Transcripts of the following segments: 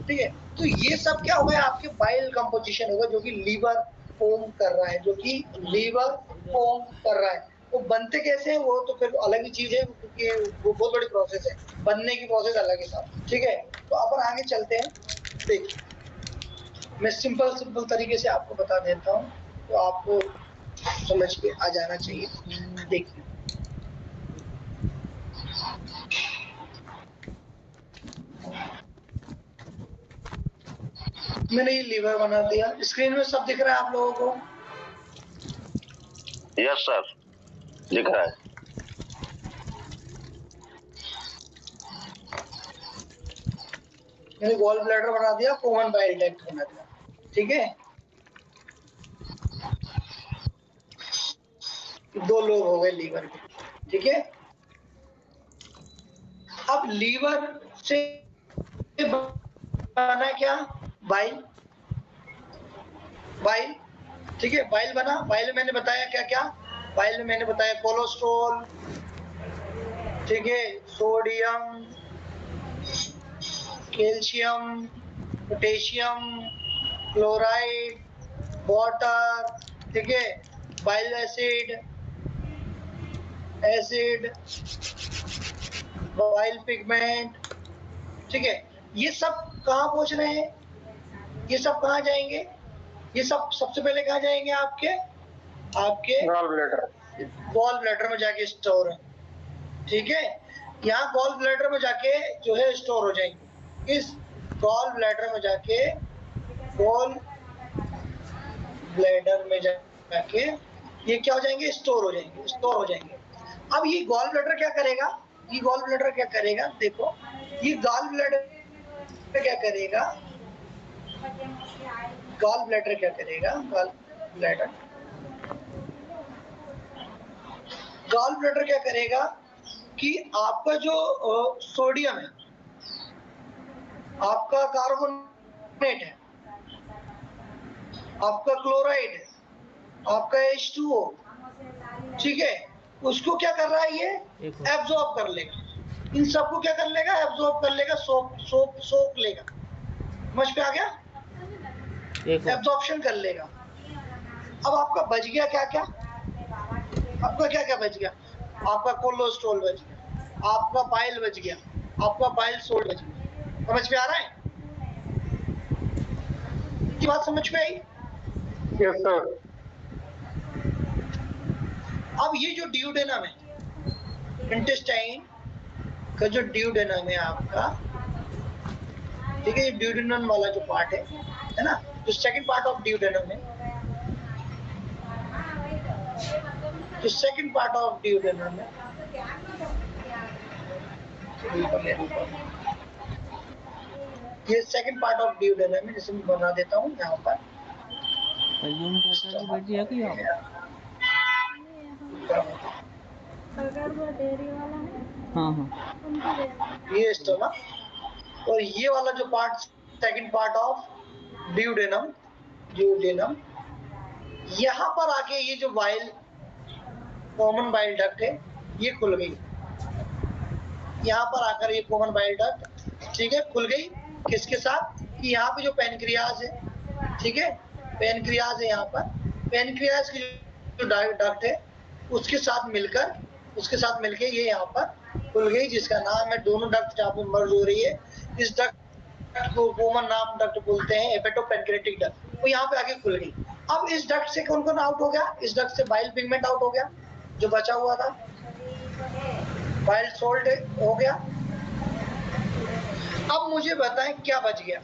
ठीक है। तो ये सब क्या होगा, आपके बाइल कंपोजिशन होगा जो कि लीवर फॉर्म कर रहा है, जो कि लीवर फॉर्म कर रहा है। वो बनते कैसे हैं वो तो फिर अलग ही चीज है, क्योंकि वो बहुत बड़ी प्रोसेस है, बनने की प्रोसेस अलग है साहब। ठीक है, तो अपन आगे चलते हैं। देखिए मैं सिंपल तरीके से आपको बता देता हूँ, तो आपको समझ के आ जाना चाहिए। देखिए मैंने ये लीवर बना दिया, स्क्रीन में सब दिख रहा है आप लोगों को? यस सर, दिख रहा है। मैंने गॉल ब्लैडर बना दिया, कॉमन बाइल डक्ट बना दिया। ठीक है, दो लोग हो गए लीवर के। ठीक है, अब लीवर से बना क्या, बाइल। बाइल, ठीक है, बाइल बना। बाइल में मैंने बताया क्या क्या, बाइल में मैंने बताया कोलेस्ट्रॉल, ठीक है, sodium, calcium, potassium, chloride, water, ठीक है, बाइल एसिड, बाइल पिगमेंट। ठीक है, ये सब कहाँ पहुंच रहे हैं, ये सब कहाँ जाएंगे, ये सब सबसे पहले कहाँ जाएंगे, आपके गॉल ब्लैडर में जाके स्टोर है। ठीक है, यहाँ गॉल ब्लैडर में जाके जो है स्टोर हो जाएंगे। इस गॉल ब्लैडर में जाके, गॉल ब्लैडर में जाके ये क्या हो जाएंगे, स्टोर हो जाएंगे, स्टोर हो जाएंगे। अब ये गॉल ब्लैडर क्या करेगा, ये गॉल ब्लैडर क्या करेगा, देखो ये गॉल ब्लैडर क्या करेगा, गॉल ब्लैडर क्या करेगा, गॉल ब्लैडर क्या करेगा कि आपका जो सोडियम है, आपका कार्बोनेट है, आपका क्लोराइड है, आपका H2O, ठीक है, उसको क्या कर रहा है, ये एब्जॉर्ब कर लेगा। इन सबको क्या कर लेगा, एब्जॉर्ब कर लेगा, सोख लेगा। समझ पे आ गया, एब्जॉर्प्शन कर लेगा। अब आपका बच गया क्या क्या, आपका क्या क्या बच गया, आपका कोलेस्ट्रॉल बच गया, आपका बाइल बच गया, आपका बाइल सोल्ट बच गया। समझ में आ रहा है, की बात समझ में आई? Yes sir. अब ये जो ड्यूडेनम है, इंटेस्टाइन का जो ड्यूडेनम है आपका, ठीक है, ये ड्यूडेनम वाला जो पार्ट है ना, जो सेकंड पार्ट ऑफ ड्यूडेनम है, जो सेकंड पार्ट ऑफ ड्यूडेनम है, ये सेकंड पार्ट ऑफ ड्यूडेनम है, जिसे मैं बना देता हूँ यहाँ पर। ये स्टोमा, और ये वाला जो part, second part of duodenum, यहाँ पर आके ये जो बाइल, कॉमन बाइल डक्ट है, ये खुल गई। यहाँ पर आकर ये कॉमन बाइल डक्ट, ठीक है, खुल गई। किसके साथ, कि यहाँ पे जो पेनक्रियाज है, ठीक है, पेनक्रियाज है यहाँ पर, पेनक्रियाज की जो डक्ट है उसके साथ मिलकर ये यहाँ पर खुल गई, जिसका नाम है, दोनों डक्ट जहाँ पे मर्ज हो रही है, इस डक्ट को कॉमन नाम डक्ट बोलते हैं, हेपेटोपेनक्रेटिक डक्ट। वो यहाँ पे आके खुल गई। अब इस डक्ट से कौन कौन आउट हो गया, इस डक्ट से बाइल पिगमेंट आउट हो गया, जो बचा हुआ था, बाइल सोल्ट हो गया। अब मुझे बताएं क्या बच गया,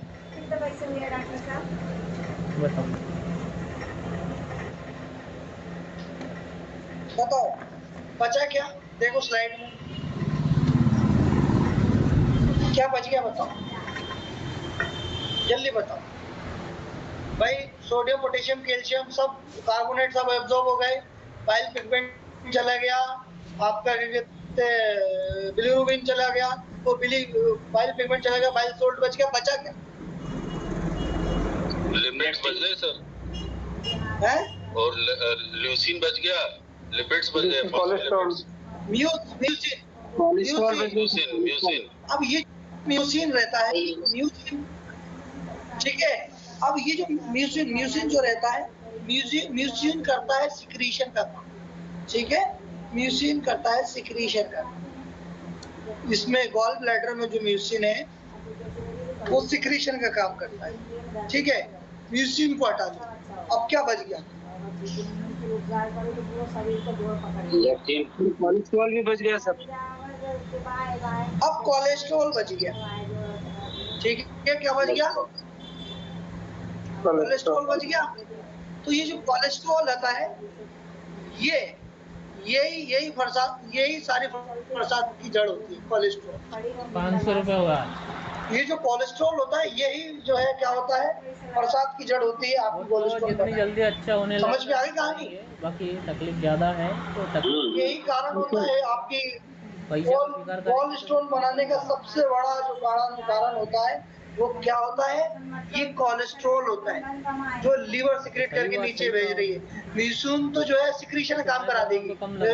बताओ बचा क्या, देखो स्लाइड में क्या बच गया, बताओ जल्दी बताओ भाई। सोडियम, पोटेशियम, कैल्शियम, सब कार्बोनेट सब एब्जॉर्ब हो गए, बाइल पिगमेंट चला गया, आपका क्या कहते हैं बिलिरुबिन चला गया, वो बाइल पिगमेंट चला गया, बाइल सोल्ट बच गया, बचा क्या, लिपिड्स बच गए सर, हैं, और ल्यूसीन बच गया, लिपिड्स बच गए, कोलेस्ट्रॉल, म्यूसिन। अब ये म्यूसिन रहता है, म्यूसिन ठीक है। अब ये जो म्यूसिन म्यूसिन जो रहता है, म्यूसिन करता है सिक्रीशन का काम, ठीक है। म्यूसिन करता है सिक्रीशन का। इसमें गॉल ब्लैडर में जो म्यूसिन है वो सिक्रीशन का काम करता है, ठीक है। म्यूसिन को हटा दो, अब क्या बच गया? लेकिन कोलेस्ट्रॉल भी बच गया सर। अब कोलेस्ट्रॉल बच गया, ठीक है। क्या बच गया? कोलेस्ट्रॉल बच गया। तो ये जो कोलेस्ट्रॉल होता है, यही प्रसाद, यही सारी प्रसाद की जड़ होती है कोलेस्ट्रॉल। 500 रुपये हुआ। ये जो कोलेस्ट्रॉल होता है, यही जो है क्या होता है, प्रसाद की जड़ होती है आपकी कोलेस्ट्रॉल। जितनी जल्दी अच्छा होने समझ में आ गई कहानी? बाकी तकलीफ ज्यादा है तो तकलीफ यही कारण होता है आपकी पैसा गॉल स्टोन बनाने का सबसे बड़ा जो कारण होता है वो क्या होता है? ये कोलेस्ट्रॉल होता है जो लीवर सिक्रेट करके नीचे भेज रही है। म्यूसिन तो जो है सिक्रीशन काम करा देगी,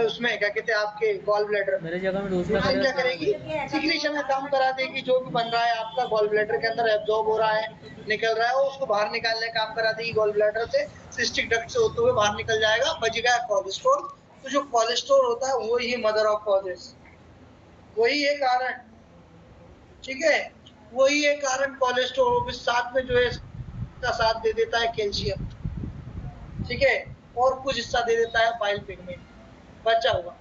उसमें क्या कहते हैं आपके गॉल ब्लैडर मेरे जगह में दूसरा क्या करेगी? सिक्रीशन का काम करा देगी। जो भी बन रहा है आपका गॉल ब्लैडर के अंदर एब्जॉर्ब हो रहा है, निकल रहा है, वो उसको बाहर निकालने का काम करा देगी। गॉल ब्लैडर से सिस्टिक डक्ट से होते हुए बाहर निकल जाएगा, बच गया कोलेस्ट्रॉल। तो जो कोलेस्ट्रॉल होता है वही मदर ऑफ कॉजेस, वही है कारण, ठीक है। वही है कारण कोलेस्ट्रॉल। साथ में जो है इसका साथ दे देता है कैल्शियम, ठीक है, और कुछ हिस्सा दे देता है बाइल पिगमेंट बचा हुआ।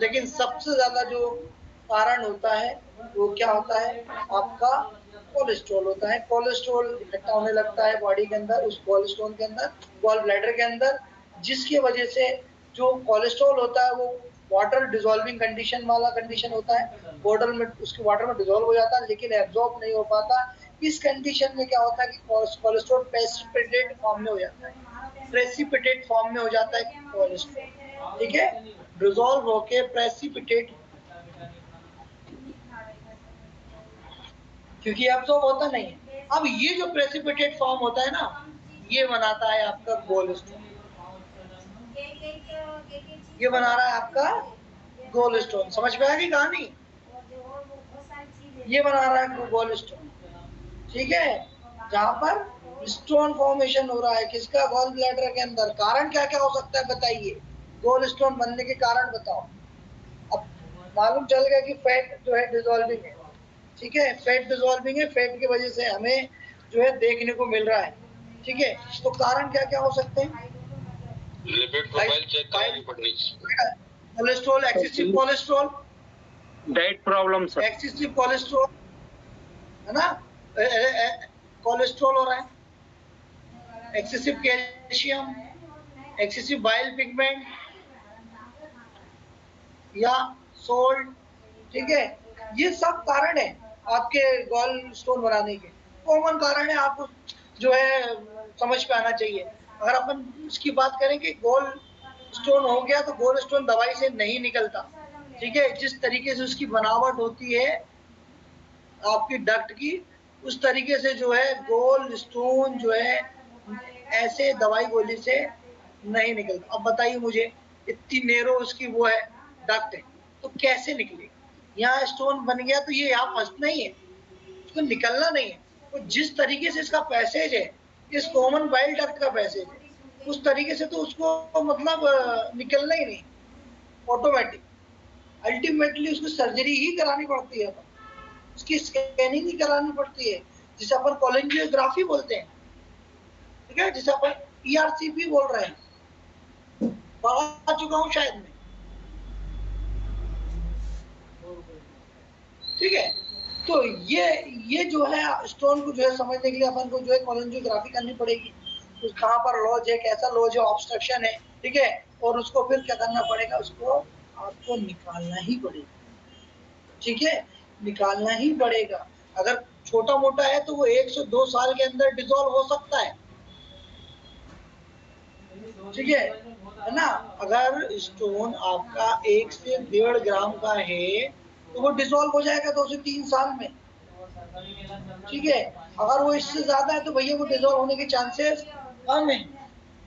लेकिन सबसे ज्यादा जो कारण होता है वो क्या होता है? आपका कोलेस्ट्रॉल होता है। कोलेस्ट्रॉल इकट्ठा होने लगता है बॉडी के अंदर, उस कोलेस्ट्रॉल के अंदर, गॉल ब्लैडर के अंदर, जिसकी वजह से जो कोलेस्ट्रॉल होता है वो वाटर डिसॉल्विंग कंडीशन वाला कंडीशन होता है। वाटर में, उसके वाटर में डिसॉल्व हो जाता है लेकिन एब्जॉर्ब नहीं हो पाता। इस कंडीशन में क्या होता है कि कोलेस्ट्रॉल प्रेसिपिटेट फॉर्म में हो जाता है, प्रेसिपिटेट फॉर्म में हो जाता है कोलेस्ट्रॉल, ठीक है। डिसॉल्व होके प्रेसिपिटेट, क्योंकि एब्जॉर्ब होता नहीं है। अब ये जो प्रेसिपिटेट फॉर्म होता है ना, ये बनाता है आपका गोल स्टोन। ये बना रहा है आपका गोल स्टोन। समझ में आ गई कहानी? ये बना रहा है गोल स्टोन, ठीक है। जहां पर स्टोन फॉर्मेशन हो रहा है किसका? गॉल ब्लैडर के अंदर। कारण क्या क्या हो सकता है बताइए? गोल स्टोन बनने के कारण बताओ। अब मालूम चल गया कि फैट जो है डिसॉल्विंग है, ठीक है। फैट डिसॉल्विंग है, फैट की वजह से हमें जो है देखने को मिल रहा है, ठीक है। तो कारण क्या क्या हो सकते हैं? लिपिड प्रोफाइल चेक करानी पड़नी चाहिए। Cholesterol, excessive cholesterol, diet problem sir. Excessive cholesterol है ना, कोलेस्ट्रॉल हो रहा है, excessive calcium, excessive bile pigment या सोल्ट, ठीक है। ये सब कारण है आपके गॉल स्टोन बनाने के, कॉमन कारण है। आपको जो है समझ पे आना चाहिए। अगर अपन इसकी बात करें कि गोल स्टोन हो गया तो गोल स्टोन दवाई से नहीं निकलता, ठीक है। जिस तरीके से उसकी बनावट होती है आपकी डक्ट की, उस तरीके से जो है गोल स्टोन जो है ऐसे दवाई गोली से नहीं निकलता। अब बताइए मुझे, इतनी नेरो उसकी वो है डक्ट है, तो कैसे निकलेगी? यहाँ स्टोन बन गया तो ये यहाँ फंसना ही है, उसको निकलना नहीं है। तो जिस तरीके से इसका पैसेज है, इस कॉमन बाइल डक्ट का पैसेज है, उस तरीके से तो उसको मतलब निकलना ही नहीं, ऑटोमेटिक। अल्टीमेटली उसको सर्जरी ही करानी पड़ती है, उसकी स्कैनिंग ही करानी पड़ती है, जिसे अपन कोलेंजियोग्राफी बोलते हैं, ठीक है, जिसे अपन ERCP बोल रहे हैं। बता चुका हूँ शायद मैं, ठीक है। तो ये जो है स्टोन को जो है समझने के लिए अपन को जो है कोलेंजियोग्राफी करनी पड़ेगी। उस कहाँ पर लॉज है, कैसा लॉज है, ऑब्स्ट्रक्शन है, ठीक है। और उसको फिर क्या करना पड़ेगा? उसको आपको निकालना ही पड़ेगा, ठीक है, निकालना ही पड़ेगा। अगर छोटा मोटा है तो वो 1 से 2 साल के अंदर डिसॉल्व हो सकता है, ठीक है ना। अगर स्टोन आपका 1 से 1.5 ग्राम का है तो वो डिसॉल्व हो जाएगा 2 से 3 साल में, ठीक है। अगर वो इससे ज्यादा है तो भैया वो डिसॉल्व होने के चांसेस कम है।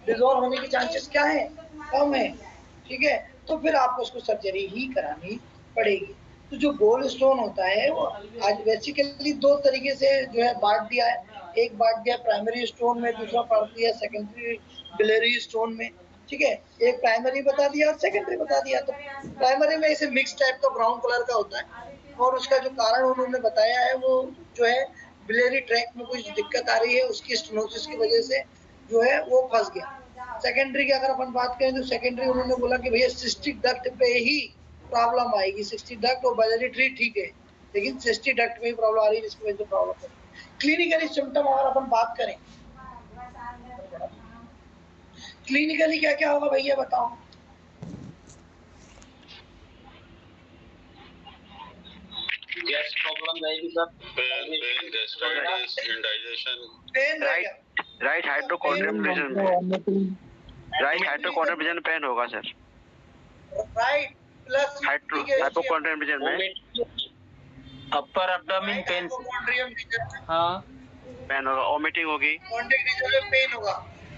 डिसॉल्व होने के चांसेस क्या है? कम है, ठीक है। तो फिर आपको उसको सर्जरी ही करानी पड़ेगी। तो जो गोल्ड स्टोन होता है वो आज बेसिकली दो तरीके से जो है बांट दिया है। एक बांट दिया प्राइमरी स्टोन में, दूसरा बांट दिया सेकेंडरी बिलियरी स्टोन में। ठीक है, एक प्राइमरी बता दिया और सेकेंडरी बता दिया। तो प्राइमरी में इसे मिक्स टाइप का ब्राउन कलर का होता है, और उसका जो कारण उन्होंने बताया है वो जो है बिलियरी ट्रैक में कुछ दिक्कत आ रही है, उसकी स्टेनोसिस की वजह से जो है वो फंस गया। सेकेंडरी की अगर अपन बात करें तो सेकेंडरी उन्होंने बोला कि भैया सिस्टिक डक्ट पे ही प्रॉब्लम आएगी। सिस्टिक डक्ट और बाइलरी ट्री ठीक है, लेकिन सिस्टिक डक्ट में ही प्रॉब्लम आ रही है, जिसकी वजह से प्रॉब्लम है। क्लिनिकली सिम्टम अगर अपन बात करें, क्लिनिकली क्या क्या होगा भैया बताओ। गैस प्रॉब्लम रहेगी sir, pain, gastritis, indigestion, pain right हाइड्रोकॉन्ट्रिब्यूशन में, राइट हाइड्रोकॉन्ट्रिब्यूशन पेन होगा सर। राइट प्लस हाइपोकॉन्ट्रिब्यूशन में अपर एब्डोमेन पेन, हाँ पेन होगा, वोमिटिंग होगी, पेन होगा,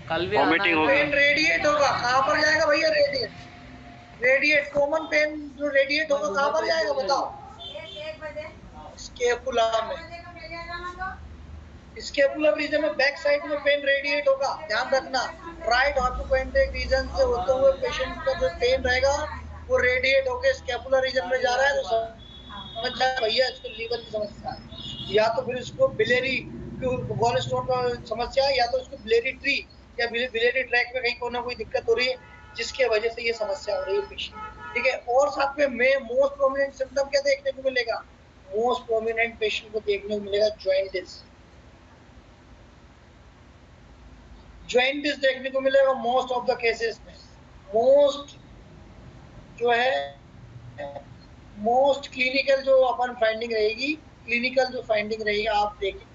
कल भी आना वोमिटिंग है। होगी। पेन रेडिएट होगा। कहाँ पर जाएगा भैया रेडिएट? रेडिएट कॉमन पेन जो रेडिएट होगा कहाँ पर जाएगा बताओ? स्केपुला में। स्केपुलर रीजन में बैक साइड में पेन रेडिएट होगा, ध्यान रखना। राइट हाइपोकॉन्ड्रिक रीजन से होते हुए पेशेंट का जो पेन रहेगा वो रेडिएट होकर स्केपुलर रीजन में जा रहा है, तो समझ जाए भैया इसको लीवर की समस्या है, या तो फिर इसको बिलियरी गॉल स्टोन का समस्या है, या तो इसको बिलियरी ट्री या बिलियरी ट्रैक में कहीं कोई ना कोई दिक्कत हो रही है, जिसके वजह से ये समस्या हो रही है पेशेंट। ठीक है, और साथ में मोस्ट प्रोमिनेंट सिम्टम क्या देखने को मिलेगा? मोस्ट प्रोमिनेंट पेशेंट को देखने को मिलेगा जॉइंटिस। जॉइंटिस देखने को मिलेगा मोस्ट ऑफ द केसेस में। मोस्ट जो है मोस्ट क्लिनिकल जो अपन फाइंडिंग रहेगी, क्लिनिकल जो फाइंडिंग रहेगी आप देखें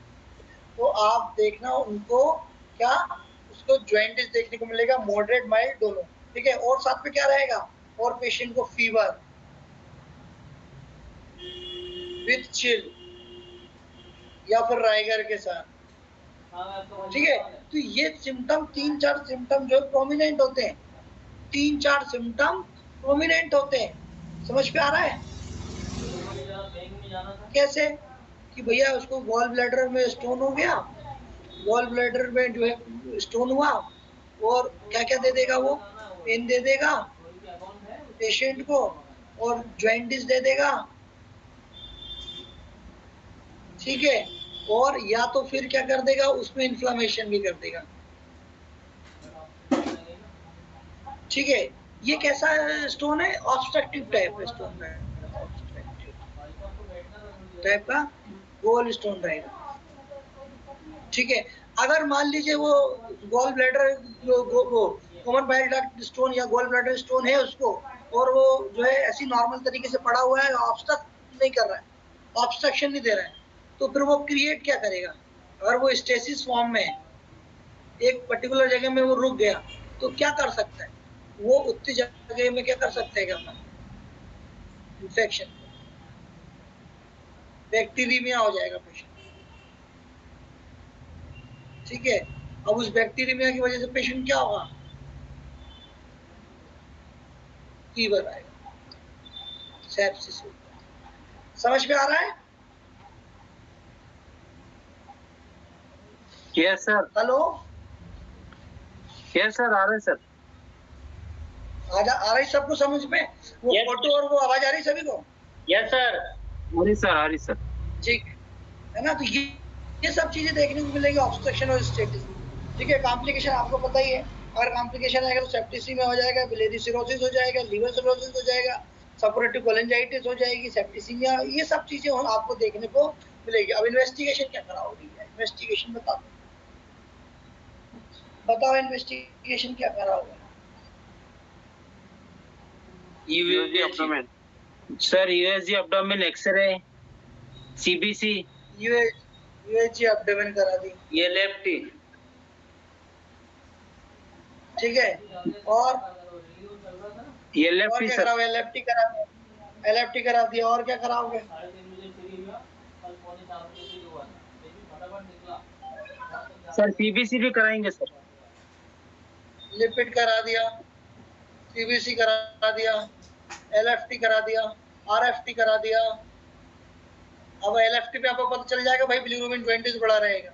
तो आप देखना उनको क्या, उसको जॉइंटिस देखने को मिलेगा, मॉडरेट माइल्ड दोनों। ठीक है, और साथ में क्या रहेगा? और पेशेंट को फीवर विथ चिल या फिर राइगर के साथ। ठीक है, तो ये सिम्टम 3-4 सिम्टम जो प्रोमिनेंट होते हैं, 3-4 सिम्टम प्रोमिनेंट होते हैं। समझ पे आ रहा है? कैसे कि भैया उसको गॉल ब्लैडर में स्टोन हो गया, गॉल ब्लैडर में जो है स्टोन हुआ, और क्या क्या दे देगा वो? पेन दे देगा पेशेंट को और जॉइंटिस दे देगा। ठीक है, और या तो फिर क्या कर देगा, उसमें इन्फ्लामेशन भी कर देगा। ठीक है, ये कैसा स्टोन है? ऑब्स्ट्रक्टिव टाइप स्टोन है, टाइप का गोल स्टोन रहेगा। ठीक है, अगर मान लीजिए वो गॉल ब्लैडर वो कॉमन बाइल डक्ट स्टोन या गॉल ब्लैडर स्टोन है उसको, और वो जो है ऐसी नॉर्मल तरीके से पड़ा हुआ है, ऑब्स्ट्रक्ट नहीं कर रहा है, ऑब्स्ट्रक्शन नहीं दे रहा है, तो फिर वो क्रिएट क्या करेगा? अगर वो स्टेसिस फॉर्म में एक पर्टिकुलर जगह में वो रुक गया तो क्या कर सकता है? वो उतनी जगह में क्या कर सकता है? क्या इन्फेक्शन, बैक्टीरिया हो जाएगा पेशेंट। ठीक है, अब उस बैक्टीरिया की वजह से पेशेंट क्या होगा? फीवर आएगा, सेप्सिस होगा। समझ में आ रहा है? Yes sir, hello, yes sir, आ रहे सर, आ रही सबको समझ में? वो Yes. फोटो और वो आवाज आ रही सभी को? यस सर, आ रही सर। ठीक है ना, तो ये सब चीजें देखने को मिलेगी ऑब्स्ट्रक्शन और स्टेटिस। ठीक है, कॉम्प्लिकेशन आपको पता ही है, अगर कॉम्प्लिकेशन आएगा तो सेप्टिसीमिया हो जाएगा, बिलियरी सिरोसिस हो जाएगा, लीवर सिरोसिस हो जाएगा, सपोरेटिव कोलेंजाइटिस हो जाएगी, सेप्टिसीमिया, ये सब चीजें आपको देखने को मिलेगी। अब इन्वेस्टिगेशन क्या कराओगे? इन्वेस्टिगेशन बताओ इन्वेस्टिगेशन क्या कराओगे? Sir USG abdomen, X ray, CBC, USG abdomen करा दी, ये लेफ्टी। ठीक है, और ये और लेफ्टी क्या सर, कराओगे? एलएफटी करा दिया, और क्या कराओगे? सर सीबीसी भी कराएंगे सर, लिपिड करा दिया, सीबीसी करा दिया, एलएफटी करा दिया, RFT करा दिया। अब LFT पे आपको पता चल जाएगा भाई बिलिरुबिन 20 बढ़ा रहेगा।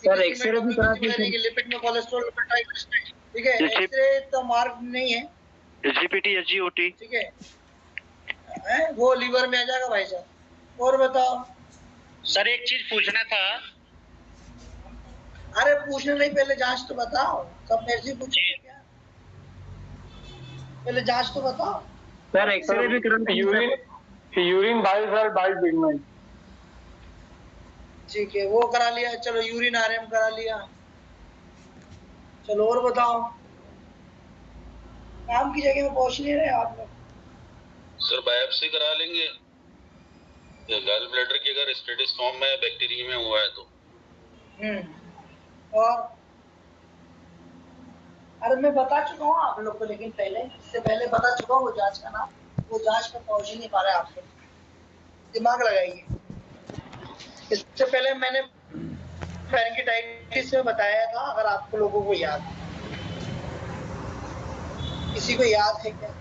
सर एक्सरे भी करा दिया सर। लिपिड में कोलेस्ट्रॉल, ट्राइग्लिसराइड, ठीक है। जैसे- एक्सरे तो मार्क नहीं है, SGPT SGOT ठीक है, वो लीवर में आ जाएगा भाई साहब। और बताओ सर एक चीज पूछना था। अरे पूछने नहीं, पहले जांच तो बताओ। सब मेरे से पूछिए क्या, पहले जांच तो बताओ। सर एक्सरे भी करा दिया। यूरिन बायोसॉल्ट बायोपिगमेंट। ठीक है, वो करा लिया। चलो यूरिन RM करा लिया। चलो और बताओ, काम की जगह में पहुंच नहीं रहे आप लोग। सर बायोप्सी करा लेंगे गॉल ब्लैडर की, अगर स्टेटस फॉर्म में बैक्टीरिया में हुआ है तो। और अरे मैं बता चुका हूँ आप लोग को, लेकिन पहले, इससे पहले बता चुका हूँ वो जांच का नाम। वो जांच पे पहुंच ही नहीं पा रहे आप लोग, दिमाग लगाइए। इससे पहले मैंने पैंक्रियाटाइटिस में बताया था, अगर आपको लोगों को याद है। किसी को याद है क्या?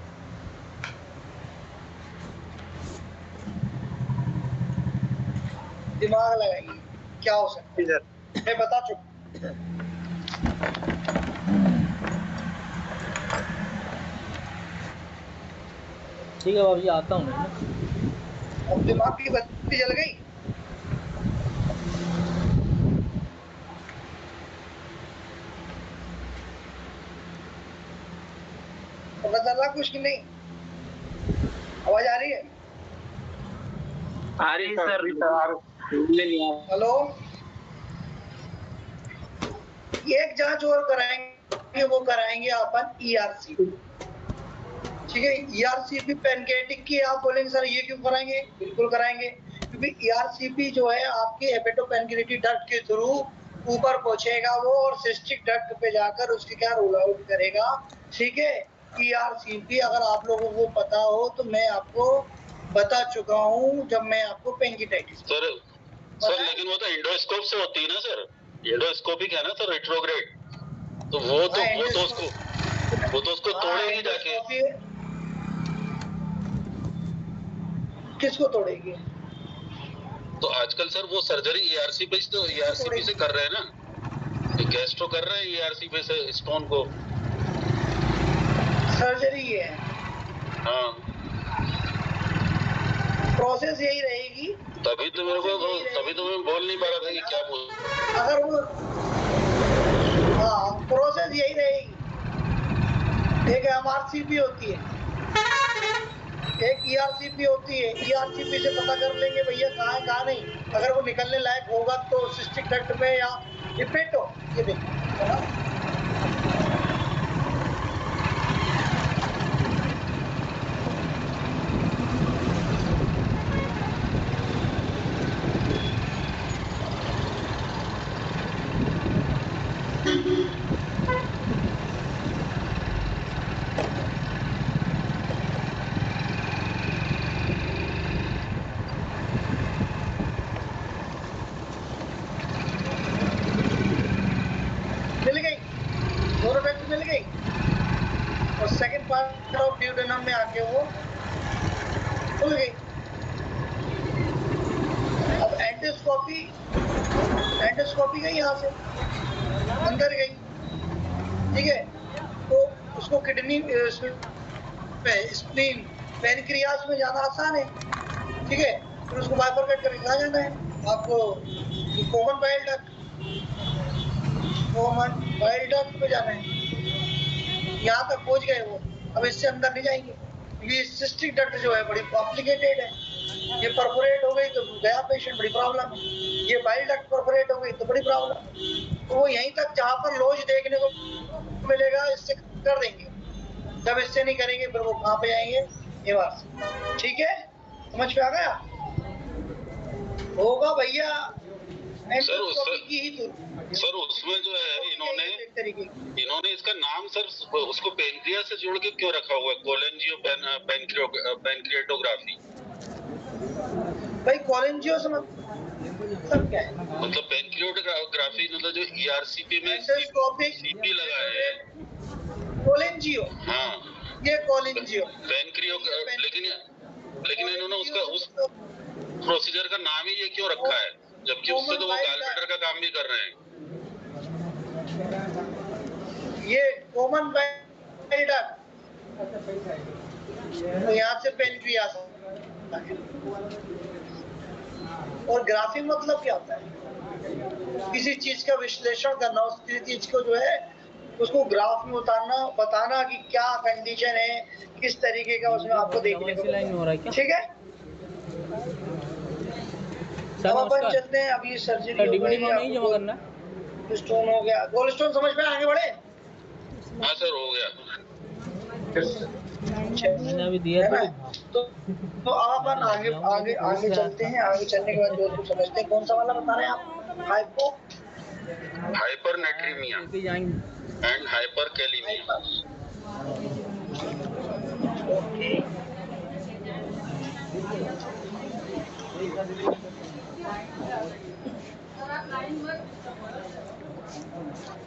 दिमाग लगाइए, क्या हो सकता है। मैं बता चुका। ठीक है बाबू जी, आता हूँ मैं। अब दिमाग की बत्ती जल गई। पता चला कुछ कि नहीं? आवाज आ रही है? आ रही सर। हेलो, एक जांच और कराएंगे, वो कराएंगे अपन ERCP, ठीक है। ERCP पैनक्रियाटिक की। आप बोलेंगे सर ये क्यों कराएंगे? बिल्कुल कराएंगे, क्योंकि ERCP जो है आपके हेपेटोपैनक्रियाटिक डक्ट के थ्रू ऊपर पहुंचेगा वो, और सिस्टिक डक्ट पे जाकर उसके क्या रोल आउट करेगा, ठीक है। ERCP अगर आप लोगों को पता हो तो मैं आपको बता चुका हूँ जब मैं आपको पैंक्रियाटाइटिस। सर लेकिन वो तो एंडोस्कोप से होती है ना सर, एंडोस्कोपिक है ना सर, रेट्रोग्रेड। तो वो तो उसको तोड़ेगी जाके। किसको तोड़ेगी? तो आजकल सर वो सर्जरी ERCP से कर रहे हैं ना, गैस्ट्रो कर रहे हैं ERCP से स्टोन को। सर्जरी है, हाँ प्रोसेस यही रहेगी। तभी तो मैं बोल नहीं पा रहा था कि क्या बोल। अगर वो, हाँ, प्रोसेस यही रहेगी। एक MRCP होती है, एक ERCP होती है। ERCP से पता कर लेंगे भैया कहाँ है कहाँ नहीं। अगर वो निकलने लायक होगा तो सिस्टिक डक्ट में या हेपेटो, ये देखिए। मिल गई, दोनों डक्ट मिल गई, और सेकंड पार्ट ऑफ ड्यूडेनम में आके वो खुल गई। अब एंडोस्कोपी गई यहाँ से अंदर गई, ठीक है। तो उसको किडनी, स्प्लीन, पैनक्रियास में जाना आसान है, ठीक है। फिर उसको बाइफरकेट करके कहाँ जाना है आपको? कॉमन बाइल डक्ट पे जाना है। यहाँ तक पहुंच गए वो, अब इससे अंदर नहीं जाएंगे, क्योंकि सिस्टिक डक्ट जो है बड़ी कॉम्प्लिकेटेड है। ये परफोरेट हो गई तो गया पेशेंट, बड़ी प्रॉब्लम है। ये बाइल डक्ट परफोरेट हो गई तो बड़ी प्रॉब्लम है। तो वो यहीं तक जहाँ पर लॉज देखने को मिलेगा इससे कर देंगे। जब इससे नहीं करेंगे फिर वो कहाँ पे आएंगे? ERCP, ठीक है। समझ में आ गया? होगा भैया एंडोस्कोपी की ही तो। सर उसमें जो है इन्होंने इसका नाम सर उसको पेनक्रिया से जोड़ के क्यों रखा हुआ है, कोलेंजियो पैनक्रियाटोग्राफी। भाई कोलेंजियो से मतलब क्या है? मतलब पैनक्रियाटोग्राफी मतलब जो ERCP में CP लगा है कोलेंजियो, हाँ ये कोलेंजियो पैनक्रियो, लेकिन लेकिन इन्होंने उसका उस प्रोसीजर का नाम ही ये क्यों रखा है, जबकि उससे तो वो गॉलब्लैडर का काम भी कर रहे हैं। ये कॉमन बाइल डक्ट, तो यहाँ से पेनक्रियास है। और ग्राफिंग मतलब क्या होता है? किसी चीज का विश्लेषण करना, उस चीज को जो है उसको ग्राफ में उतारना, बताना कि क्या कंडीशन है, किस तरीके का उसमें आपको देखने को मिलेगा। ठीक है, अब अपन चलते हैं। अभी सर्जरी हो गई, नहीं जमा करना, स्टोन हो गया, गोल्ड स्टोन समझ में आगे बढ़े? हाँ सर, हो गया। मैंने अभी दिया तो अब अपन आगे आगे आगे चलते हैं। आगे चलने के बाद दोस्तों समझते हैं कौन सा वाला बता रहे हैं आप? हाइपरनेट्रीमिया एंड हाइपरकैलेमिया। ओके,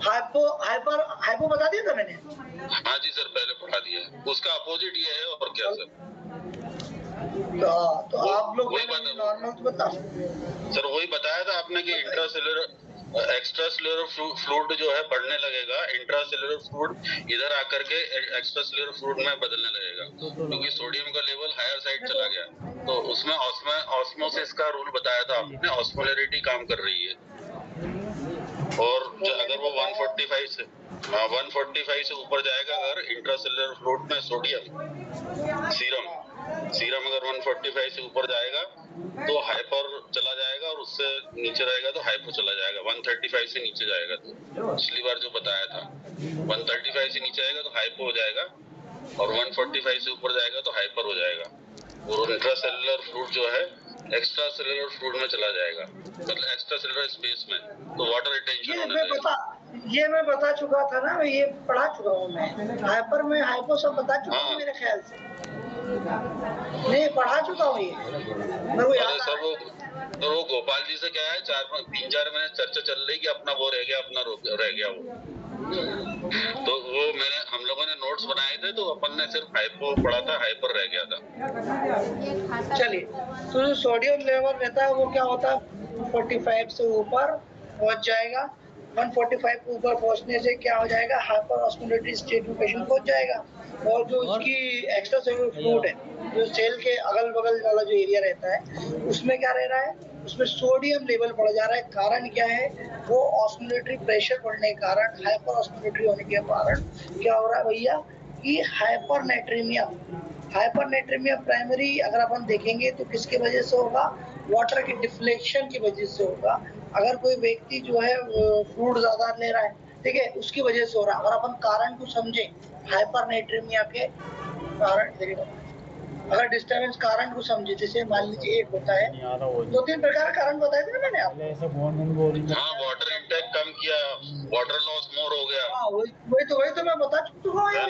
हाइपो बता दिया था मैंने। हाँ जी सर, पहले पढ़ा दिया है। उसका अपोजिट ये है, और क्या सर? तो आप लोग नॉर्मल तो बता सर, वही बताया था आपने कि इंट्रासेलुलर एक्स्ट्रासेलुलर फ्लूइड जो है बढ़ने लगेगा, इंट्रासेलुलर फ्लूइड इधर आकर के एक्स्ट्रासेलुलर फ्लूइड में बदलने लगेगा, क्योंकि सोडियम का लेवल हायर साइड चला गया। तो उसमें ऑस्मोसिस का रूल बताया था आपने, ऑस्मोलैरिटी काम कर रही है। और अगर वो 145 से ऊपर जाएगा, अगर इंट्रासेलुलर फ्लूइड में सोडियम सीरम अगर 145 से ऊपर जाएगा तो हाइपर चला जाएगा, और उससे नीचे रहेगा तो हाइपो चला जाएगा। 135 से नीचे जाएगा तो पिछली बार जो बताया था, 135 से नीचे आएगा तो हाइपो हो जाएगा, और 145 से ऊपर जाएगा तो हाइपर हो जाएगा। और इंट्रासेलुलर फ्लूइड जो है एक्स्ट्रा सेलुलर फ्लूइड में चला जाएगा, मतलब एक्स्ट्रा सेलुलर स्पेस में, तो वाटर रिटेंशन होने लगेगा। ये मैं बता चुका था ना, ये पढ़ा चुका हूँ मैं। हाइपर में हाइपो सब बता चुका हूँ मेरे ख्याल से। नहीं, पढ़ा चुका हूँ ये, मेरे को याद सर। वो गोपाल जी से क्या है, 3-4 महीने चर्चा चल रही कि अपना वो रह गया, अपना रह गया वो। तो वो हम लोगों ने नोट्स बनाए थे, तो अपन ने सिर्फ हाइपो पढ़ा था, हाइपर रह गया था। चलिए, तो जो सोडियम लेवल रहता है वो क्या होता है, 45 से ऊपर पहुंच जाएगा। 145 के ऊपर पहुंचने से क्या हो जाएगा, हाइपर ऑस्मोलेटरी स्टेट में पेशेंट पहुंच जाएगा। और जो उसकी एक्स्ट्रा सेलुलर फ्लूइड है, जो सेल के अगल बगल वाला जो एरिया रहता है, उसमें क्या रह रहा है, उसमें सोडियम लेवल बढ़ जा रहा है। कारण क्या है, वो ऑस्मोलेटरी प्रेशर बढ़ने के कारण, हाइपर ऑस्मोलेटरी होने के कारण क्या हो रहा है भैया, कि हाइपरनेट्रीमिया प्राइमरी अगर अपन देखेंगे तो किसके वजह से होगा, वाटर की डिफ्लेक्शन की वजह से होगा। अगर कोई व्यक्ति जो है फ्लूइड ज्यादा ले रहा है, ठीक है, उसकी वजह से हो रहा है। और अपन कारण को समझे हाइपरनेट्रीमिया के कारण, अगर डिस्टर्बेंस कारण को समझे, जैसे मान लीजिए एक होता है, 2-3 प्रकार के कारण बताए थे ना मैंने आपको। हाँ, वाटर इंटेक कम किया, वाटर लॉस मोर हो गया। हाँ, वही तो मैं बता चुका हूँ यार।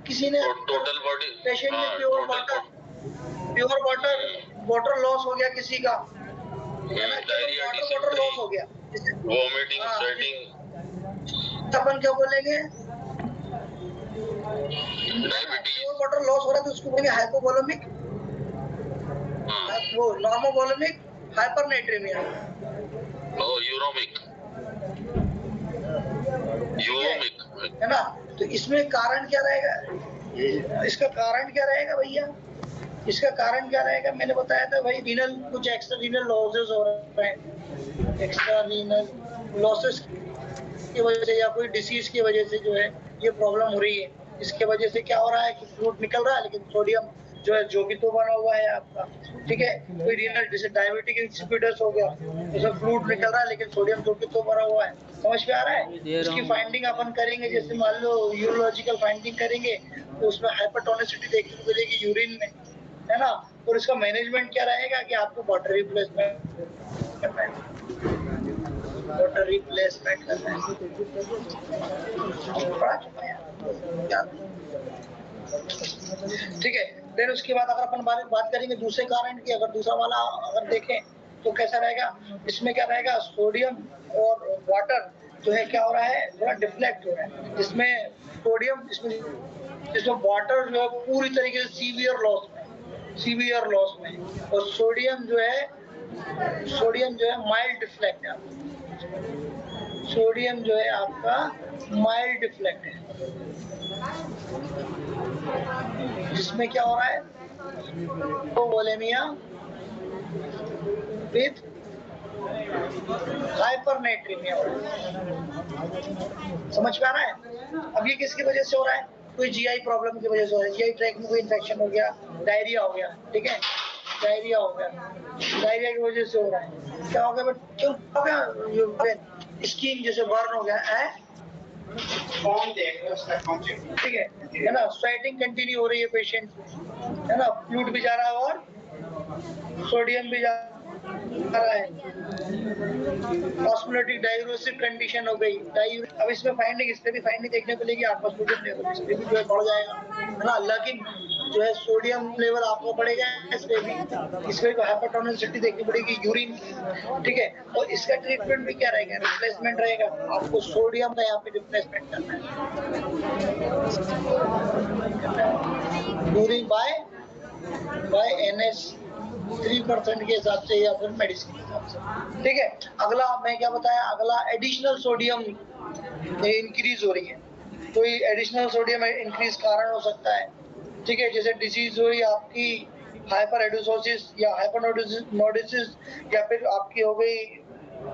किसी ने टोटल बॉडी पेशेंट में प्योर वाटर लॉस हो गया किसी का, डायरिया, वाटर लॉस हो गया, वोमिटिंग, स्वेटिंग, अपन क्या बोलेंगे, डायबिटीज, वाटर लॉस हो रहा है तो उसको बोलेंगे हाइपोवोलेमिक, वो नॉर्मोवोलेमिक हाइपरनेट्रीमिया, यूरोमिक है ना। तो इसमें कारण क्या रहेगा, इसका कारण क्या रहेगा भैया, इसका कारण क्या रहेगा, मैंने बताया था भाई, रीनल कुछ एक्स्ट्रा रीनल लॉसेस हो रहे हैं, एक्स्ट्रा रीनल लॉसेस की वजह से या कोई डिसीज की वजह से जो है ये प्रॉब्लम हो रही है। इसके वजह से क्या हो रहा है कि फ्लूइड निकल रहा है, लेकिन सोडियम जो है जो भी तो बना हुआ है आपका, ठीक है। कोई रीनल जैसे डायबिटिक इंसिपिडस हो गया, उसमें फ्लूइड निकल रहा है लेकिन सोडियम जो भी तो बना हुआ है, समझ में आ रहा है। इसकी फाइंडिंग अपन करेंगे, जैसे मान लो यूरोलॉजिकल फाइंडिंग करेंगे तो उसमें हाइपरटोनिसिटी देखने को मिलेगी यूरिन में, है ना। और इसका मैनेजमेंट क्या रहेगा कि आपको वाटर रिप्लेसमेंट करना है, वाटर रिप्लेसमेंट करना है। ठीक है, फिर उसके बाद अगर अपन बात करेंगे दूसरे कारण की, अगर दूसरा वाला अगर देखें तो कैसा रहेगा, इसमें क्या रहेगा, सोडियम और वाटर जो है क्या हो रहा है, थोड़ा डिफ्लेक्ट हो रहा है, जिसमें सोडियम, इसमें वाटर जो है पूरी तरीके से सीवियर लॉस में, सीवियर लॉस में, और सोडियम जो है माइल्ड डिफ्लेक्ट है। सोडियम जो है आपका माइल्ड डिफ्लेक्ट है, जिसमें क्या हो रहा है, हाइपोवोलेमिया विद हाइपरनेट्रीमिया। समझ में आ रहा है? अब ये किसकी वजह से हो रहा है? कोई जीआई प्रॉब्लम की वजह से हो रहा है। जीआई ट्रैक्ट में कोई इन्फेक्शन हो गया, डायरिया हो गया, ठीक है, डायरिया हो गया, डायरिया की वजह से हो रहा है। क्या हो गया? क्यों हो गया? स्किन जैसे बर्न हो गया है, ठीक है ना, स्वेटिंग कंटिन्यू हो रही है पेशेंट, है ना, फ्लूइड भी जा रहा है और सोडियम भी जा रहा है, ऑस्मोलेटिक डायूरेसिक कंडीशन हो गई। अब इसमें फाइंडिंग, इस पे भी फाइंडिंग देखने को मिलेगी आपको, सोडियम लेवल इस पे भी जो है बढ़ जाएगा, है ना, लेकिन जो है सोडियम लेवल आपको बढ़ेगा, इस पे भी हाइपरटोनिसिटी देखनी पड़ेगी यूरिन, ठीक है। और इसका ट्रीटमेंट भी क्या रहेगा? रिप्लेसमेंट रहेगा, आपको सोडियम का यहाँ पे रिप्लेसमेंट करना है यूरिन बाय NH3% के हिसाब से या फिर मेडिसिन के हिसाब से, ठीक है। अगला मैं क्या बताया, अगला एडिशनल सोडियम इंक्रीज हो रही है, कोई एडिशनल सोडियम इंक्रीज कारण हो सकता है, ठीक है, जैसे डिजीज हुई आपकी हाइपरएडोसिस या हाइपरनोडिसिस, या फिर आपकी हो गई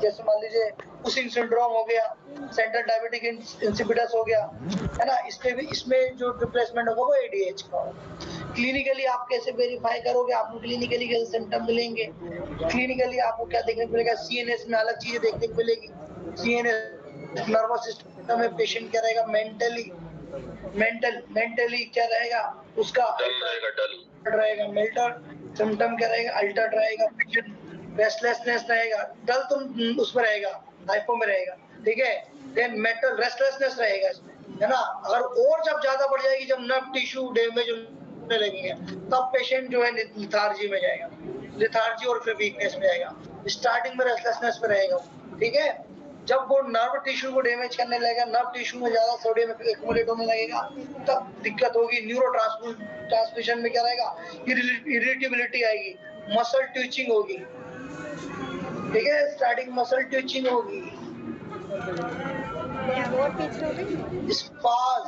जैसे मान लीजिए कुशिंग सिंड्रोम हो गया, सेंट्रल डायबिटिक इंसिपिडस हो गया, है ना। इसमें जो रिप्लेसमेंट होगा वो ADH का होगा। क्लिनिकली आप कैसे वेरीफाई करोगे? आपको क्लिनिकली कैसे सिम्टम मिलेंगे? क्लिनिकली आपको क्या देखने को मिलेगा? CNS में अलग चीजें देखने को मिलेगी। CNS नर्वस सिस्टम में पेशेंट क्या रहेगा? मेंटली क्या रहेगा? उसका डल रहेगा, मेल्टर सिम्टम क्या रहेगा? अल्टर्ड रहेगा, रेस्टलेसनेस रहेगा, डल तुम उसमें रहेगा, हाइपो में रहेगा, ठीक है। देन मेंटल रेस्टलेसनेस रहेगा इसमें, है ना। अगर और जब ज्यादा बढ़ जाएगी, जब नर्व टिश्यू डैमेज होने लगेंगे, तब पेशेंट जो है लिथार्जी में जाएगा, लिथार्जी और फिर वीकनेस में जाएगा। स्टार्टिंग में रेस्टलेसनेस में रहेगा, ठीक है। जब वो नर्व टिश्यू को डैमेज करने लगेगा, नर्व टिश्यू में ज्यादा सोडियम एक्यूमुलेट होने लगेगा, तब दिक्कत होगी। न्यूरो ट्रांसमिशन में क्या रहेगा? इरिटेबिलिटी आएगी, मसल ट्विचिंग होगी, ठीक है, स्टार्टिंग मसल ट्विचिंग होगी, स्पाज,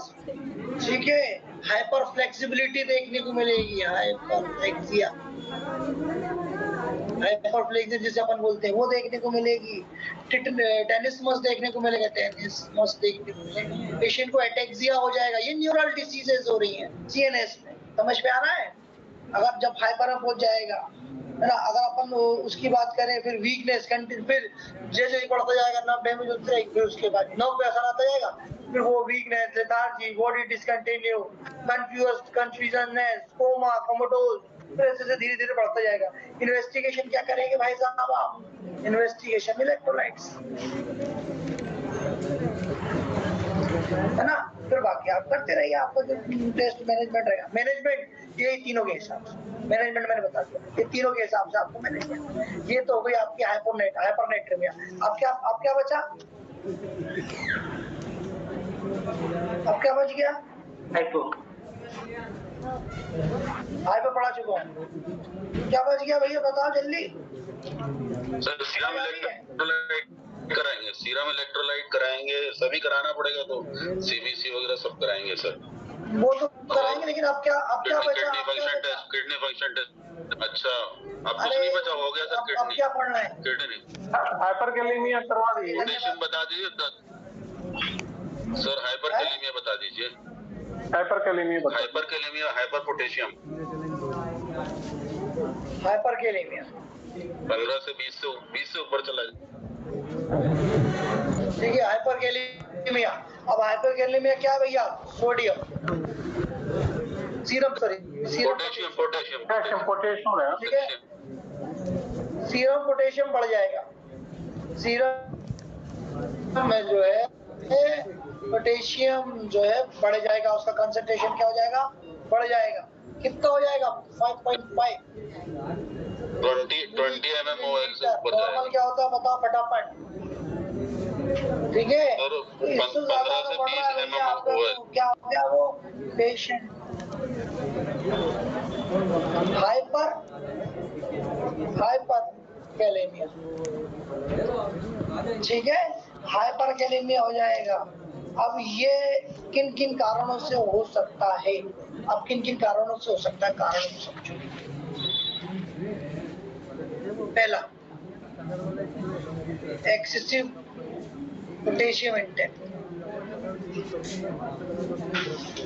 ठीक है, हाइपर फ्लेक्सिबिलिटी देखने को मिलेगी, हाइपरफ्लेक्सिया जिसे अपन बोलते हैं वो देखने को मिलेगी। टेनिसमस देखने को मिलेगा, टेनिसमस देखने को मिलेगा। पेशेंट को एटेक्सिया हो जाएगा। ये न्यूरल डिसीजेस हो रही हैं CNS में, समझ में आ रहा है? अगर जब हाइपर हो जाएगा, है ना, अगर अपन उसकी बात करें, फिर वीकनेस फिर जैसे बढ़ता जाएगा, नर्व डैमेज होता है, फिर उसके बाद नर्व पे असर आता जाएगा, फिर वो weakness, lethargy, body discontinue, confusionness, coma, comatose, फिर ऐसे धीरे धीरे बढ़ता जाएगा। इन्वेस्टिगेशन क्या करेंगे भाई साहब आप? इन्वेस्टिगेशन इलेक्ट्रोलाइट्स, है ना। फिर बाकी आप करते रहिए, आपका जो टेस्ट मैनेजमेंट रहेगा। मैनेजमेंट ये तीनों के हिसाब से, मैनेजमेंट मैंने बता दिया, ये तीनों के हिसाब से आपको मैनेजमेंट। ये तो हो गई आपकी हाइपरनेट्रीमिया। अब क्या बचा? अब क्या बच गया? हाइपो पढ़ा चुका हूँ, क्या बच गया भैया बताओ जल्दी। सर सीरम इलेक्ट्रोलाइट कराएंगे, सीरम इलेक्ट्रोलाइट कराएंगे, सभी कराना पड़ेगा, तो CBC वगैरह सब कराएंगे सर। वो तो कराएंगे, लेकिन अब क्या बचा? Kidney function test. अच्छा, अब कुछ नहीं बचा, हो गया सर। अब क्या पढ़ना है? किडनी हाइपरकैलेमिया करवा दीजिए पोटेशियम बता दीजिए सर, हाइपरकैलेमिया बता दीजिए। हाइपरकैलेमिया, हाइपरपोटेशियम, हाइपरकैलेमिया 15 से 20 से ऊपर चला जाए। ठीक है, हाइपरकैलेमिया। अब हाइपरकैलेमिया क्या भैया? सोडियम, पोटेशियम है। ठीक है, सीरम पोटेशियम बढ़ जाएगा। सीरम में जो है पोटेशियम जो है बढ़ जाएगा, उसका कंसंट्रेशन क्या हो जाएगा? बढ़ जाएगा। कितना हो जाएगा? 5.5। 20 mmol से ऊपर जाएगा। नॉर्मल क्या होता है बताओ फटाफट, ठीक है। इससे ज्यादा तो बढ़ रहा है, क्या हो गया वो पेशेंट हाइपर कैलेमिया, ठीक है, हाइपर कैलेमिया हो जाएगा। अब ये किन किन कारणों से हो सकता है, अब किन किन कारणों से हो सकता है, कारण समझो। पहला, excessive potassium intake.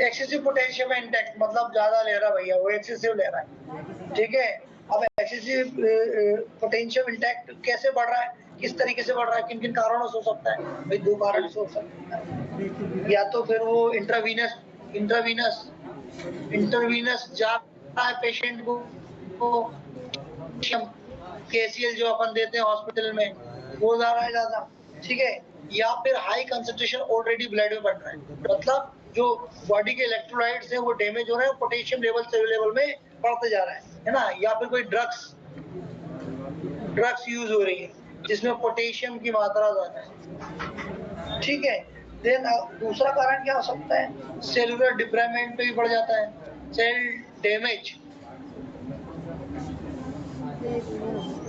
Excessive potassium intake मतलब ज्यादा ले रहा है भैया, वो एक्सेसिव ले रहा है, ठीक है। अब एक्सेसिव पोटेशियम इंटेक कैसे बढ़ रहा है, किस तरीके से बढ़ रहा है, किन किन कारणों से हो सकता है भाई? 2 कारण से हो सकता है। या तो फिर वो इंट्रावीनस जा रहा है पेशेंट को, केसीएल जो अपन देते हैं हॉस्पिटल में वो जा रहा है ज्यादा, ठीक है। या फिर हाई कंसंट्रेशन ऑलरेडी ब्लड में बढ़ रहा है, मतलब जो बॉडी के इलेक्ट्रोलाइट्स हैं वो डैमेज हो रहे हैं, पोटेशियम लेवल सेलुलर लेवल में बढ़ते जा रहा है ना। या फिर कोई ड्रग्स यूज हो रही है जिसमें पोटेशियम की मात्रा ज्यादा है, ठीक है। देन दूसरा कारण क्या हो सकता है, सेलुलर डिप्रेमेंट पे भी बढ़ जाता है, सेल डैमेज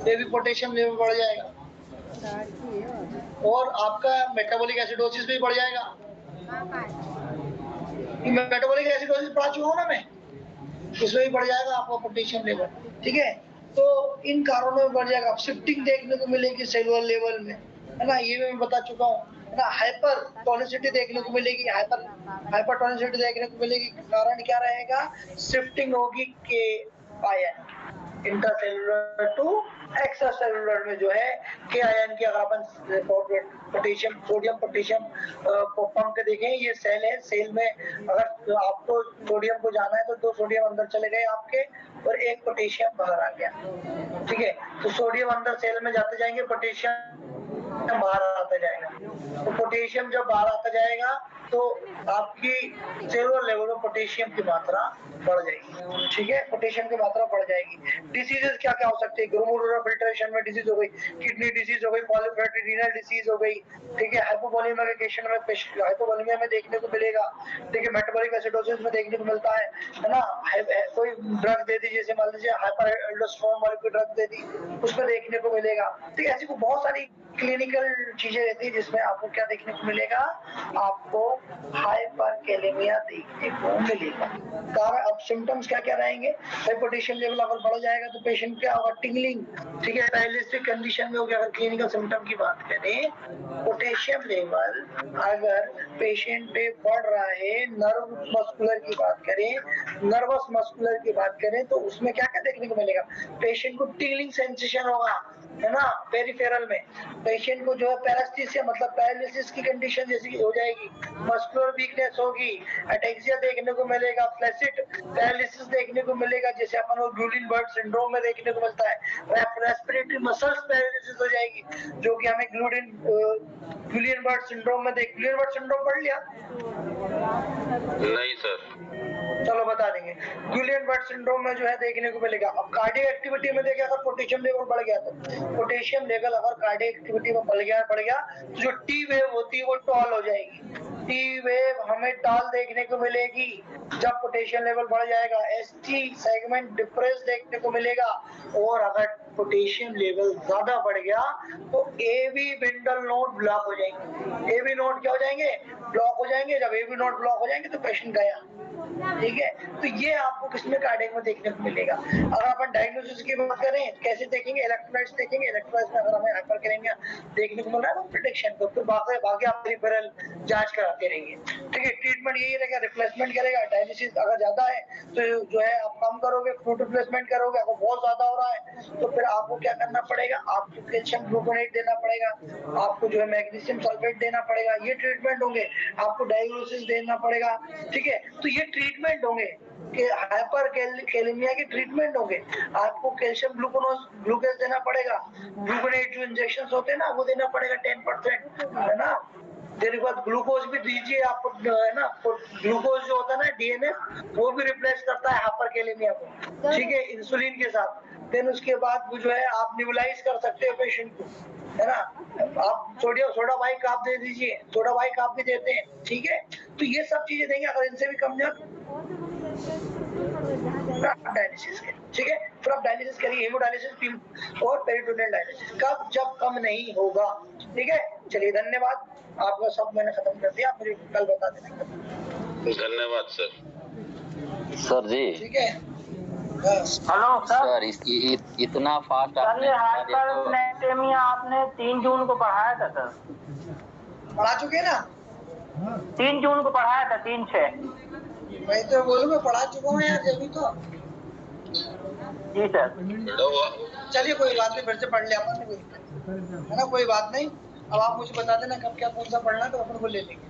पे भी पोटेशियम लेवल बढ़ जाएगा, और आपका मेटाबॉलिक एसिडोसिस भी बढ़ जाएगा। मेटाबॉलिक एसिडोसिस पढ़ा चुका हूं ना मैं, इसमें भी बढ़ जाएगा आपका पोटेशियम लेवल, ठीक है। तो इन कारणों में बढ़ जाएगा। शिफ्टिंग देखने को मिलेगी सेलुलर लेवल में, है ना, ये मैं बता चुका हूँ, है ना। हाइपर टोनिसिटी देखने को मिलेगी, हाइपर टोनिसिटी देखने को मिलेगी। कारण क्या रहेगा, शिफ्टिंग होगी के आयन इंट्रासेलुलर टू एक्स्ट्रासेलुलर में जो है के आयन की, अगर अपन पोटेशियम सोडियम पोटेशियम पंप के देखें, ये सेल है, सेल में अगर आपको सोडियम को जाना है तो 2 सोडियम अंदर चले गए आपके और 1 पोटेशियम बाहर आ गया, ठीक है। तो सोडियम अंदर सेल में जाते जाएंगे, पोटेशियम बाहर आता जाएगा। तो पोटेशियम जब बाहर आता जाएगा तो आपकी सेलुलर लेवल में पोटेशियम की मात्रा बढ़ जाएगी, ठीक है, पोटेशियम की मात्रा बढ़ जाएगी। डिसीजेस क्या क्या हो सकते हैं, ग्लोमेरुलर फिल्ट्रेशन में डिसीज हो गई, किडनी डिसीज हो गई, पॉलीफेटिक रीनल डिसीज हो गई, ठीक है। हाइपोवोलेमिया के केस में हाइपोवोलेमिया में देखने को मिलेगा, ठीक है। मेटाबॉलिक एसिडोसिस में देखने को मिलता है ना। कोई ड्रग दे दी, जैसे मान लीजिए हाइपर एल्डोस्टेरोन वाली कोई ड्रग दे दी, उसमें देखने को मिलेगा, ठीक है। ऐसी को बहुत सारी क्लिनिकल चीजें रहती है जिसमें आपको क्या देखने को मिलेगा, आपको हाइपरकैलेमिया देखने को मिलेगा। कारण अब सिम्टम्स क्या क्या रहेंगे, पोटेशियम लेवल अगर बढ़ जाएगा तो पेशेंट क्या होगा, टिंगलिंग, ठीक है, पैरालिसिस कंडीशन में हो गया। अगर क्लिनिकल सिम्टम की बात करें, पोटेशियम लेवल अगर पेशेंट पे बढ़ रहा है, नर्व मस्कुलर की बात करें, नर्वस मस्कुलर की बात करें, तो उसमें क्या क्या देखने को मिलेगा, पेशेंट को टिंगलिंग सेंसेशन होगा, है ना, पेरिफेरल में। पेशेंट को जो है पैरालिसिस मतलब पैरालिसिस की कंडीशन जैसी हो जाएगी, मस्कुलर वीकनेस होगी, अटैक्सिया देखने को मिलेगा, फ्लैसिड पैरालिसिस देखने को मिलेगा, जैसे अपन को गुलिन बर्ड सिंड्रोम में देखने को मिलता है। रेस्पिरेटरी मसल्स पैरालिसिस हो जाएगी, जो कि हमें गुलिन बर्ड सिंड्रोम में गुलिन बर्ड सिंड्रोम पढ़ लिया? नहीं सर। चलो बता देंगे। गुलियन बर्ड सिंड्रोम में जो है देखने को मिलेगा। अब कार्डियक एक्टिविटी में देखिए, अगर पोटेशियम लेवल बढ़ गया तो पोटेशियम लेवल अगर कार्डियक एक्टिविटी में बढ़ गया तो जो टी वेव होती है वो टॉल हो जाएगी। टी वेव हमें टॉल देखने को मिलेगी जब पोटेशियम लेवल बढ़ जाएगा। एसटी सेगमेंट डिप्रेस देखने को मिलेगा, और अगर पोटेशियम लेवल ज्यादा बढ़ गया तो एवी विंडल नोड ब्लॉक हो जाएंगे। एवी नोड क्या हो जाएंगे, ब्लॉक हो जाएंगे। जब एवी नोड ब्लॉक हो जाएंगे तो पेशेंट गया, ठीक है। तो ये आपको किसमें कार्डियक में देखने को मिलेगा। अगर अपन डायग्नोसिस की बात करें, कैसे देखेंगे, इलेक्ट्रोलाइट्स देखेंगे। इलेक्ट्रोलाइट्स में अगर हमें हाइपरकैलेमिया देखने को मिल रहा है तो प्रिडिक्शन को फिर बाकी आप पेरिफेरल जांच कराते रहिए, ठीक है। ट्रीटमेंट यही रहेगा, रिप्लेसमेंट करेगा। डायलिसिस अगर ज्यादा है तो जो है आप कम करोगे, फ्लूइड रिप्लेसमेंट करोगे। अगर बहुत ज्यादा हो रहा है तो फिर आपको क्या करना पड़ेगा, आपको कैल्शियम ग्लूकोनेट देना पड़ेगा, आपको जो है मैग्नीशियम सल्फेट देना पड़ेगा। ये ट्रीटमेंट होंगे। आपको डायग्नोसिस देना पड़ेगा, ठीक है। तो ये ट्रीटमेंट होंगे कि हाइपरकैलेमिया के ट्रीटमेंट होंगे। आपको कैल्शियम ग्लूकोज देना पड़ेगा, ग्लूकोनेट जो इंजेक्शन होते हैं ना वो देना पड़ेगा 10%, है ना। देने के बाद ग्लूकोज भी दीजिए आपको, है ना। ग्लूकोज जो होता है ना डीएनए, वो भी रिप्लेस करता है हाइपरकैलेमिया को, ठीक है, इंसुलिन के साथ। देन उसके बाद वो जो है आप न्यूबलाइज कर सकते हो पेशेंट को, है ना। आप सोडा बाइक आप दे दीजिए, सोडा बाइक आप भी देते हैं, ठीक है। तो ये सब चीजें देंगे। अगर इनसे भी कम डायलिसिस के, ठीक है। फिर आप डायलिसिस करिए, हेमोडायलिसिस और पेरिटोनियल डायलिसिस, कब जब कम नहीं होगा, ठीक है। चलिए धन्यवाद, आपका सब मैंने खत्म कर दिया, आप मुझे कल बता देना। धन्यवाद सर। सर जी, ठीक है। हेलो सर इतना फास्ट आपने हाइपरनेक्टेमिया आपने 3 जून को पढ़ाया था सर, पढ़ा चुके ना? 3 जून को पढ़ाया था, 3/6। मैं तो बोलूँ मैं पढ़ा चुका हूँ यार, जब तो। जी सर। चलिए कोई बात नहीं, फिर से पढ़ लिया अपन ने, कोई दिक्कत है ना, कोई बात नहीं। अब आप मुझे बता देना कब क्या कौन सा पढ़ना है, तो अपन को ले लेंगे।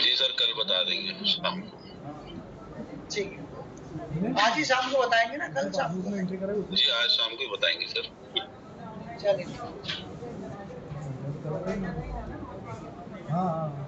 जी सर, कल बता देंगे शाम को। ठीक है, आज ही शाम को बताएंगे ना, कल शाम को? जी आज शाम को बताएंगे सर। चलिए। हाँ।